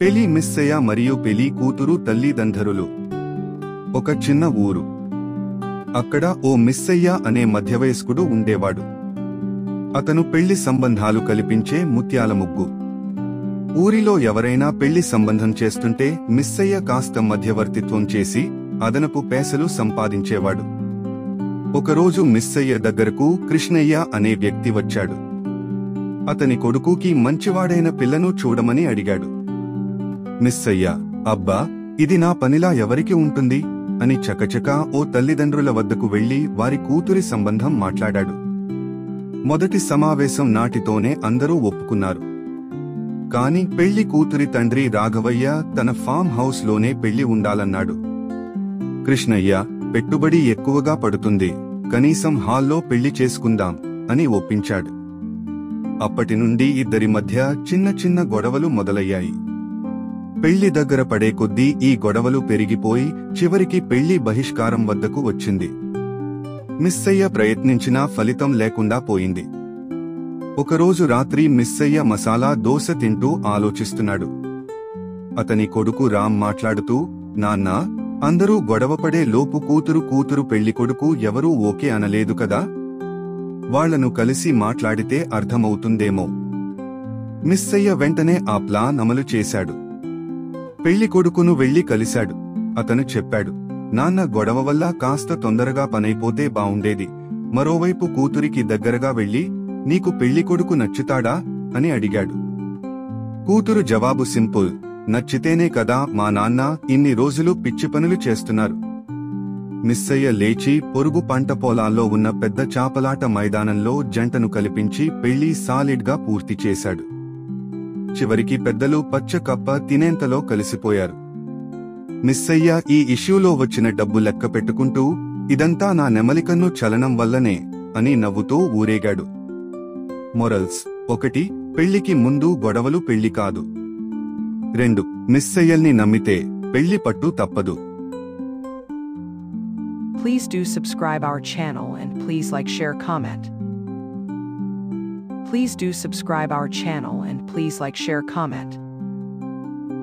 పెళ్లి మిస్సయ్య మరియు పెళ్లి కూతురు తల్లిదండ్రులు. ఒక చిన్న ఊరు. అక్కడ ఓ మిస్సయ్య అనే మధ్యవయస్కుడు ఉండేవాడు. అతను పెళ్లి సంబంధాలు కల్పించే ముత్యాల ముగ్గు. ఊరిలో ఎవరైనా పెళ్లి సంబంధం చేస్తుంటే మిస్సయ్య కాస్త మధ్యవర్తిత్వం చేసి అదనపు పైసలు సంపాదించేవాడు. ఒకరోజు మిస్సయ్య దగ్గరకు కృష్ణయ్య అనే వ్యక్తి వచ్చాడు. అతని కొడుకుకి మంచివాడైన పిల్లను చూడమని అడిగాడు. మిస్సయ్య, అబ్బా, ఇది నా పనిలా ఎవరికి ఉంటుంది అని చకచకా ఓ తల్లిదండ్రుల వద్దకు వెళ్లి వారి కూతురి సంబంధం మాట్లాడాడు. మొదటి సమావేశం నాటితోనే అందరూ ఒప్పుకున్నారు. కాని పెళ్లి కూతురి తండ్రి రాఘవయ్య తన ఫామ్ హౌస్ లోనే పెళ్లి ఉండాలన్నాడు. కృష్ణయ్య, పెట్టుబడి ఎక్కువగా పడుతుంది, కనీసం హాల్లో పెళ్లి చేసుకుందాం అని ఒప్పించాడు. అప్పటి నుండి ఇద్దరి మధ్య చిన్న చిన్న గొడవలు మొదలయ్యాయి. పెళ్లి దగ్గర పడే కొద్దీ ఈ గొడవలు పెరిగిపోయి చివరికి పెళ్లి బహిష్కారం వద్దకు వచ్చింది. మిస్సయ్య ప్రయత్నించినా ఫలితం లేకుండా పోయింది. ఒకరోజు రాత్రి మిస్సయ్య మసాలా దోశ తింటూ ఆలోచిస్తున్నాడు. అతని కొడుకు రామ్ మాట్లాడుతూ, నాన్నా, అందరూ గొడవపడే లోపు కూతురు పెళ్లికొడుకు ఎవరూ ఓకే అనలేదు కదా, వాళ్లను కలిసి మాట్లాడితే అర్థమవుతుందేమో. మిస్సయ్య వెంటనే ఆ ప్లాన్ అమలు చేశాడు. పెళ్లి కొడుకును వెళ్లి కలిశాడు. అతను చెప్పాడు, నాన్న, గొడవ వల్ల కాస్త తొందరగా పనైపోతే బావుండేది. మరోవైపు కూతురికి దగ్గరగా వెళ్లి, నీకు పెళ్లి కొడుకు నచ్చుతాడా అని అడిగాడు. కూతురు జవాబు సింపుల్, నచ్చితేనే కదా మా నాన్న ఇన్ని రోజులు పిచ్చి పనులు చేస్తున్నారు. మిస్సయ్య లేచి పొరుగు పంట పొలాల్లో ఉన్న పెద్ద చాపలాట మైదానంలో జంటను కల్పించి పెళ్లి సాలిడ్ గా పూర్తి చేశాడు. చివరికి పెద్దలు పచ్చ కప్ప తినేంతలో కలిసిపోయారు. మిస్సయ్య ఈ ఇష్యూలో వచ్చిన డబ్బు లెక్క పెట్టుకుంటూ, ఇదంతా నా నెమలికన్ను చలనం వల్లనే అని నవ్వుతూ ఊరేగాడు. మొరల్స్: 1. పెళ్లికి ముందు గొడవలు పెళ్లి కాదు. 2. మిస్సయ్యల్ని నమ్మితే పెళ్లి పట్టు తప్పదు. Please do subscribe our channel and please like, share, comment. Please do subscribe our channel and please like, share, comment.